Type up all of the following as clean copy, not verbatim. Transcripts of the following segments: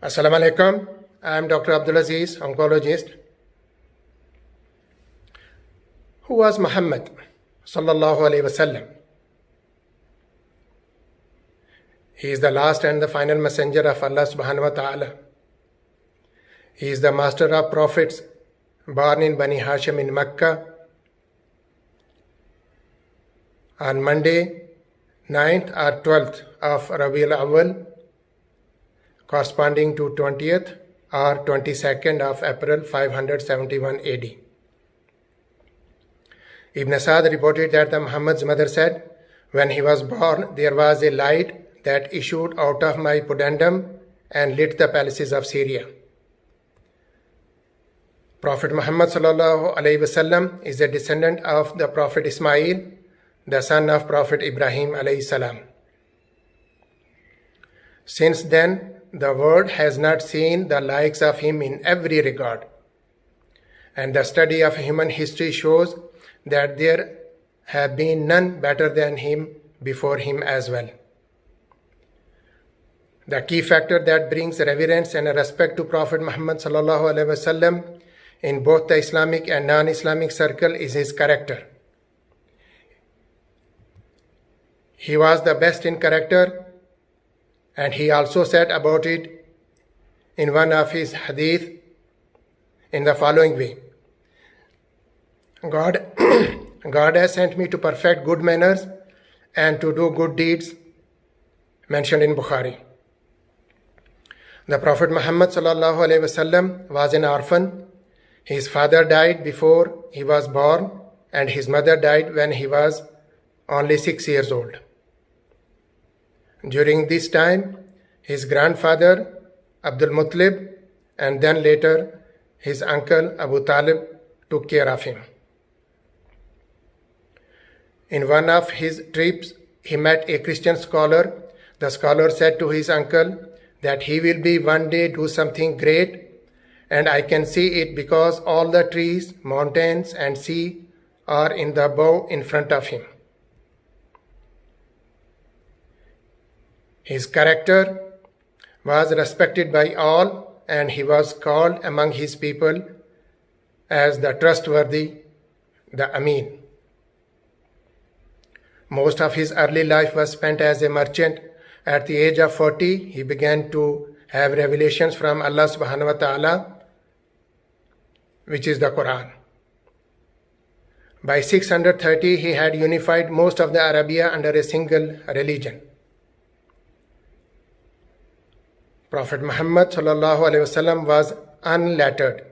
Assalamu alaikum. I am Dr. Abdul Aziz, oncologist. Who was Muhammad sallallahu alaihi wasallam? He is the last and the final messenger of Allah subhanahu wa ta'ala. He is the master of prophets, born in Bani Hashim in Mecca on Monday, 9th or 12th of Rabiul Awwal, corresponding to 20th or 22nd of April 571 AD. Ibn Sa'd reported that Muhammad's mother said, "When he was born, there was a light that issued out of my pudendum and lit the palaces of Syria." Prophet Muhammad sallallahu alaihi wasallam is a descendant of the Prophet Ismail, the son of Prophet Ibrahim alayhi salam. Since then, the world has not seen the likes of him in every regard, and the study of human history shows that there have been none better than him before him as well. The key factor that brings reverence and respect to Prophet Muhammad sallallahu alaihi wasallam in both the Islamic and non-Islamic circle is his character. He was the best in character, and he also said about it in one of his hadith in the following way: God has sent me to perfect good manners and to do good deeds, mentioned in Bukhari. The Prophet Muhammad sallallahu alaihi wasallam was an orphan. His father died before he was born, and his mother died when he was only 6 years old. During this time, his grandfather Abdul Muttalib and then later his uncle Abu Talib took care of him. In one of his trips, he met a Christian scholar. The scholar said to his uncle that he will be one day do something great, and I can see it because all the trees, mountains, and sea are in the bow in front of him. His character was respected by all, and he was called among his people as the trustworthy, the Amin. Most of his early life was spent as a merchant. At the age of 40, he began to have revelations from Allah subhanahu wa ta'ala, which is the Quran. By 630, he had unified most of the Arabia under a single religion. Prophet Muhammad sallallahu alaihi wasallam was unlettered.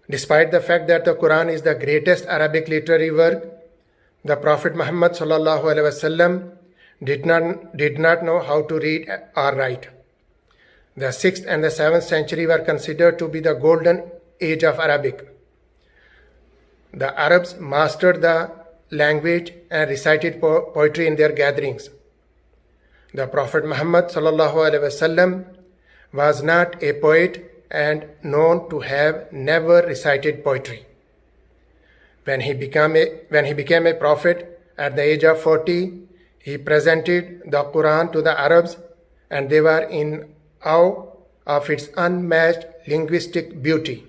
Despite the fact that the Quran is the greatest Arabic literary work, the Prophet Muhammad sallallahu alaihi wasallam did not know how to read or write. The 6th and the 7th century were considered to be the golden age of Arabic. The Arabs mastered the language and recited poetry in their gatherings. The Prophet Muhammad sallallahu alaihi wasallam was not a poet and known to have never recited poetry. When he became a prophet at the age of 40, he presented the Quran to the Arabs, and they were in awe of its unmatched linguistic beauty.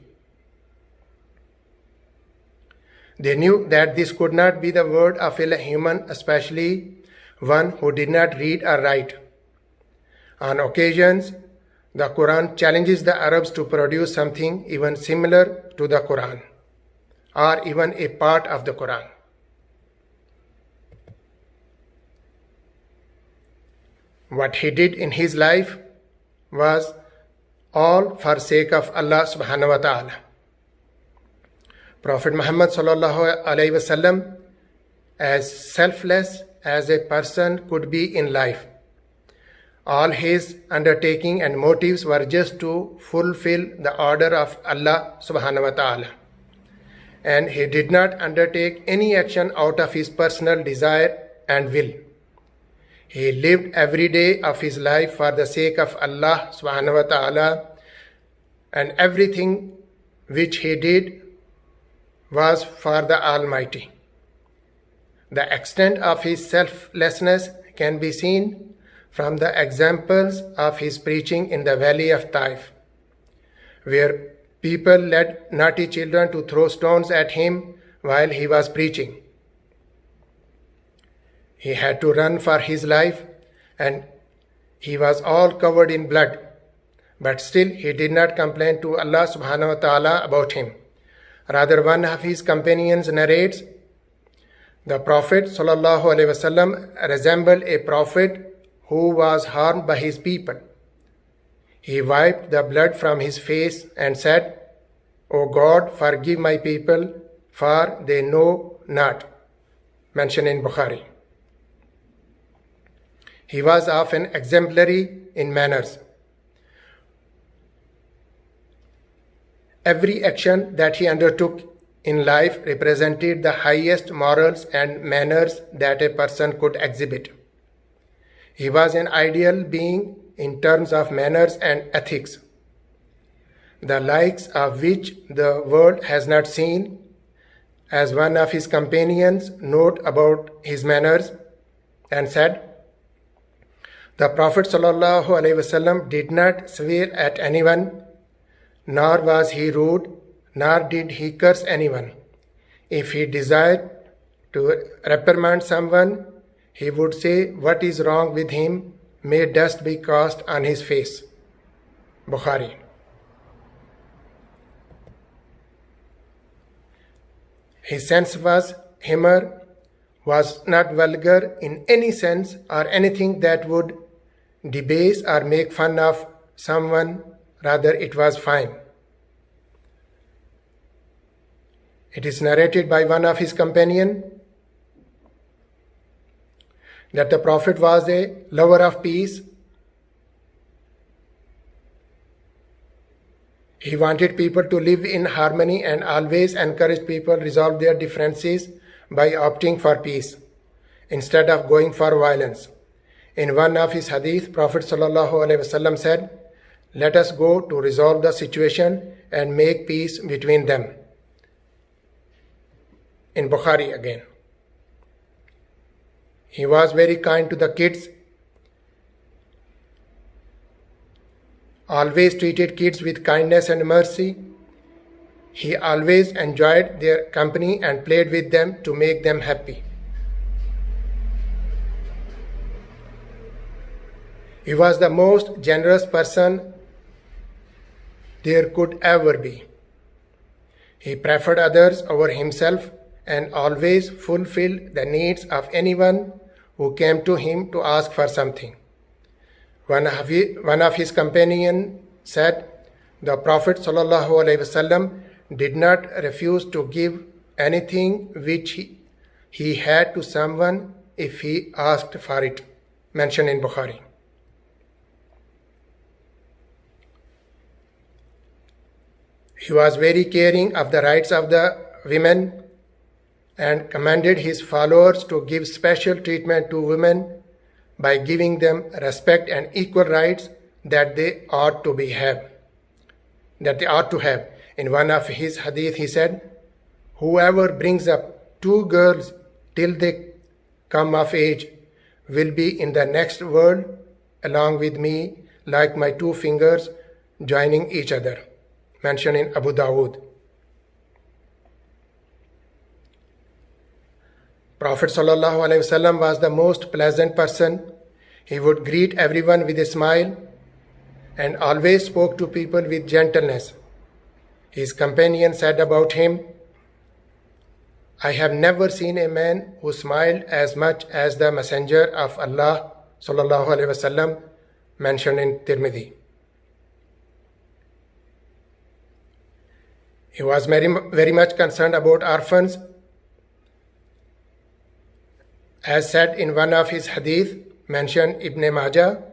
They knew that this could not be the word of a human, especially one who did not read or write. On occasions, the Quran challenges the Arabs to produce something even similar to the Quran, or even a part of the Quran. What he did in his life was all for sake of Allah subhanahu wa ta'ala. Prophet Muhammad sallallahu alaihi wasallam, as selfless as a person could be in life, all his undertaking and motives were just to fulfill the order of Allah subhanahu wa ta'ala. And he did not undertake any action out of his personal desire and will. He lived every day of his life for the sake of Allah subhanahu wa ta'ala, and everything which he did was for the Almighty. The extent of his selflessness can be seen from the examples of his preaching in the valley of Taif, where people led naughty children to throw stones at him while he was preaching. He had to run for his life, and he was all covered in blood, but still he did not complain to Allah subhanahu wa ta'ala about him. Rather, one of his companions narrates, the Prophet sallallahu alaihi wasallam resembled a prophet who was harmed by his people. He wiped the blood from his face and said, O God, forgive my people, for they know not. Mentioned in Bukhari. He was often exemplary in manners. Every action that he undertook in life represented the highest morals and manners that a person could exhibit. He was an ideal being in terms of manners and ethics, the likes of which the world has not seen. As one of his companions noted about his manners and said, the Prophet ﷺ did not swear at anyone, nor was he rude, nor did he curse anyone. If he desired to reprimand someone, he would say, what is wrong with him? May dust be cast on his face. Bukhari. His sense of humor was not vulgar in any sense or anything that would debase or make fun of someone. Rather, it was fine. It is narrated by one of his companions that the Prophet was a lover of peace. He wanted people to live in harmony and always encouraged people to resolve their differences by opting for peace instead of going for violence. In one of his hadith, Prophet ﷺ said, let us go to resolve the situation and make peace between them. In Bukhari again. He was very kind to the kids, always treated kids with kindness and mercy. He always enjoyed their company and played with them to make them happy. He was the most generous person there could ever be. He preferred others over himself and always fulfilled the needs of anyone who came to him to ask for something. One of his companions said, the Prophet ﷺ did not refuse to give anything which he had to someone if he asked for it. Mentioned in Bukhari. He was very caring of the rights of the women and commanded his followers to give special treatment to women by giving them respect and equal rights that they ought to have. In one of his hadith he said, whoever brings up two girls till they come of age will be in the next world along with me like my two fingers joining each other. Mentioned in Abu Dawood. Prophet ﷺ was the most pleasant person. He would greet everyone with a smile and always spoke to people with gentleness. His companion said about him, I have never seen a man who smiled as much as the Messenger of Allah ﷺ, mentioned in Tirmidhi. He was very much concerned about orphans. As said in one of his hadith, mentioned Ibn Majah,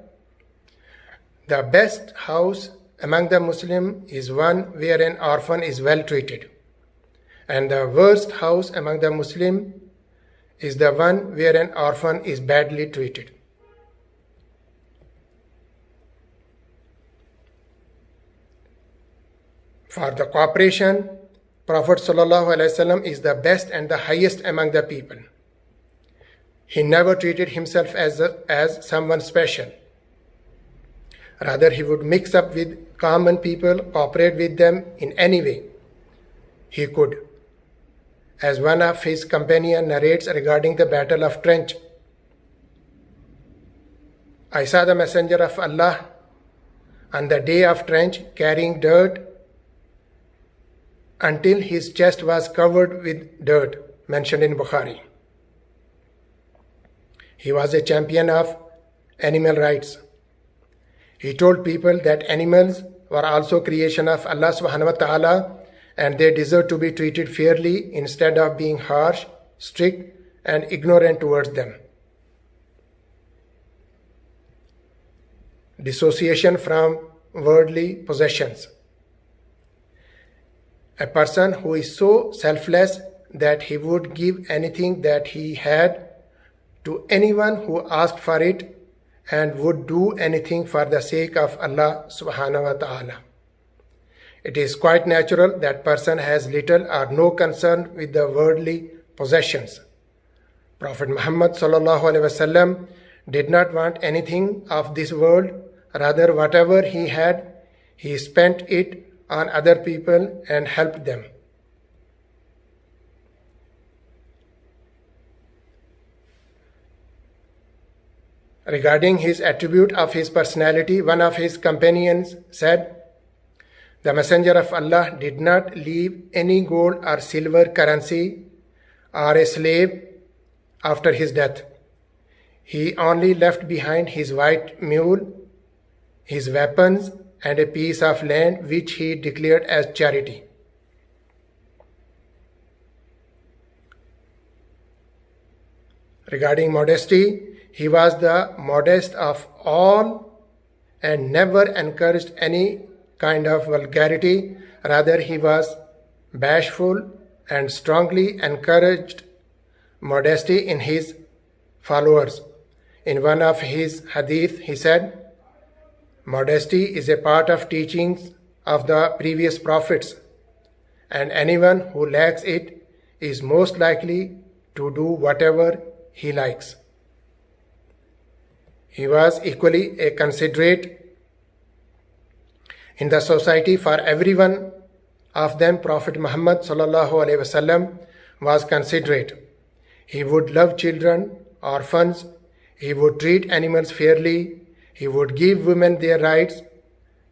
the best house among the Muslims is one where an orphan is well treated, and the worst house among the Muslims is the one where an orphan is badly treated. For the cooperation, Prophet ﷺ is the best and the highest among the people. He never treated himself as someone special. Rather, he would mix up with common people, cooperate with them in any way he could. As one of his companions narrates regarding the Battle of Trench, I saw the Messenger of Allah on the day of Trench carrying dirt until his chest was covered with dirt, mentioned in Bukhari. He was a champion of animal rights. He told people that animals were also creation of Allah subhanahu wa ta'ala and they deserve to be treated fairly instead of being harsh, strict and ignorant towards them. Dissociation from worldly possessions. A person who is so selfless that he would give anything that he had to anyone who asked for it and would do anything for the sake of Allah subhanahu wa ta'ala. It is quite natural that person has little or no concern with the worldly possessions. Prophet Muhammad sallallahu alaihi wasallam did not want anything of this world. Rather, whatever he had, he spent it on other people and helped them. Regarding his attribute of his personality, one of his companions said, the Messenger of Allah did not leave any gold or silver currency or a slave after his death. He only left behind his white mule, his weapons, and a piece of land which he declared as charity. Regarding modesty, he was the modest of all and never encouraged any kind of vulgarity. Rather, he was bashful and strongly encouraged modesty in his followers. In one of his hadith, he said, modesty is a part of teachings of the previous prophets, and anyone who lacks it is most likely to do whatever he likes. He was equally a considerate in the society. For everyone of them, Prophet Muhammad sallallahu alaihi wasallam was considerate. He would love children, orphans. He would treat animals fairly. He would give women their rights.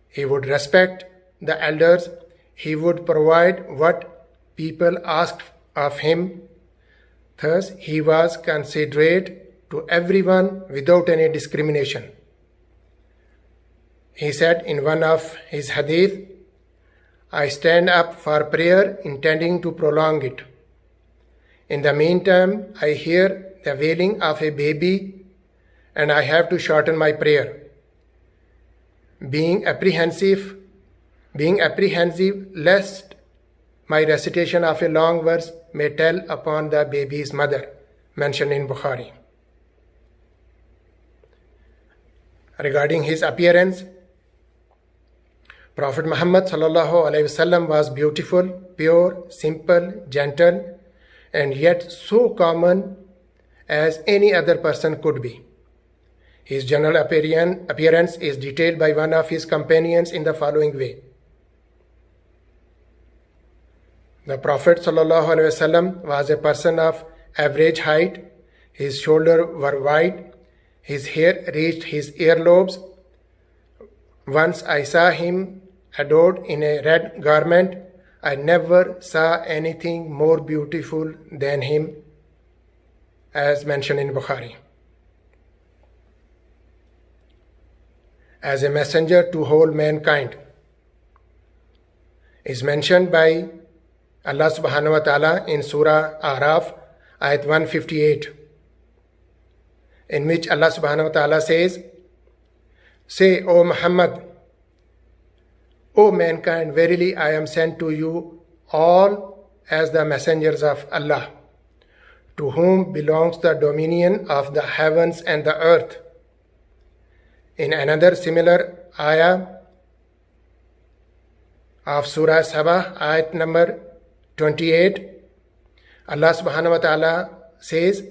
He would respect the elders. He would provide what people asked of him. Thus, he was considerate to everyone without any discrimination. He said in one of his hadith, I stand up for prayer intending to prolong it. In the meantime, I hear the wailing of a baby and I have to shorten my prayer. Being apprehensive lest my recitation of a long verse may tell upon the baby's mother, mentioned in Bukhari. Regarding his appearance, Prophet Muhammad sallallahu alaihi wasallam was beautiful, pure, simple, gentle, and yet so common as any other person could be. His general appearance is detailed by one of his companions in the following way. The Prophet ﷺ was a person of average height. His shoulders were wide. His hair reached his earlobes. Once I saw him adorned in a red garment. I never saw anything more beautiful than him, as mentioned in Bukhari. As a messenger to whole mankind is mentioned by Allah subhanahu wa ta'ala in Surah Araf, ayat 158, in which Allah subhanahu wa ta'ala says, Say, O Muhammad, O mankind, verily I am sent to you all as the messengers of Allah, to whom belongs the dominion of the heavens and the earth. In another similar ayah of Surah Sabah, ayat number 28, Allah subhanahu wa ta'ala says,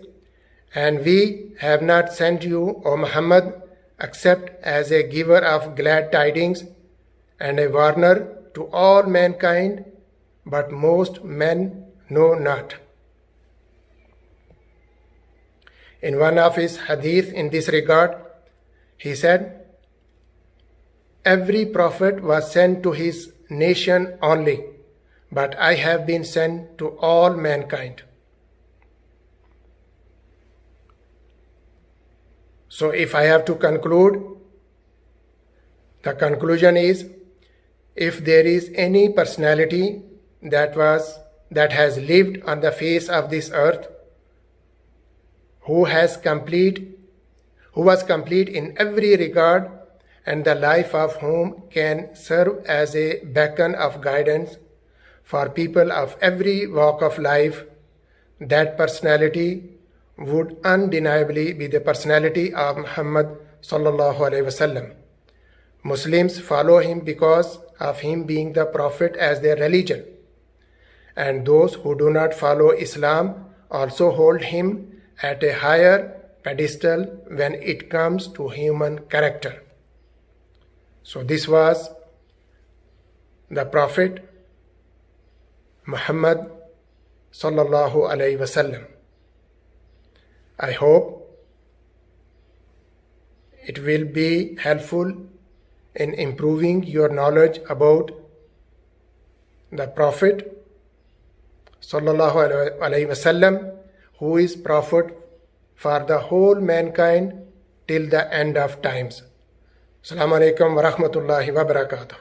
And we have not sent you, O Muhammad, except as a giver of glad tidings and a warner to all mankind, but most men know not. In one of his hadith in this regard, he said, every prophet was sent to his nation only, but I have been sent to all mankind. So if I have to conclude, the conclusion is, if there is any personality that has lived on the face of this earth, who was complete in every regard, and the life of whom can serve as a beacon of guidance for people of every walk of life, that personality would undeniably be the personality of Muhammad sallallahu alaihi wasallam. Muslims follow him because of him being the prophet as their religion, and those who do not follow Islam also hold him at a higher pedestal when it comes to human character. So this was the Prophet Muhammad sallallahu alaihi wasallam. I hope it will be helpful in improving your knowledge about the Prophet sallallahu alaihi wasallam, who is Prophet for the whole mankind till the end of times. Assalamu alaikum wa rahmatullahi wa barakatuh.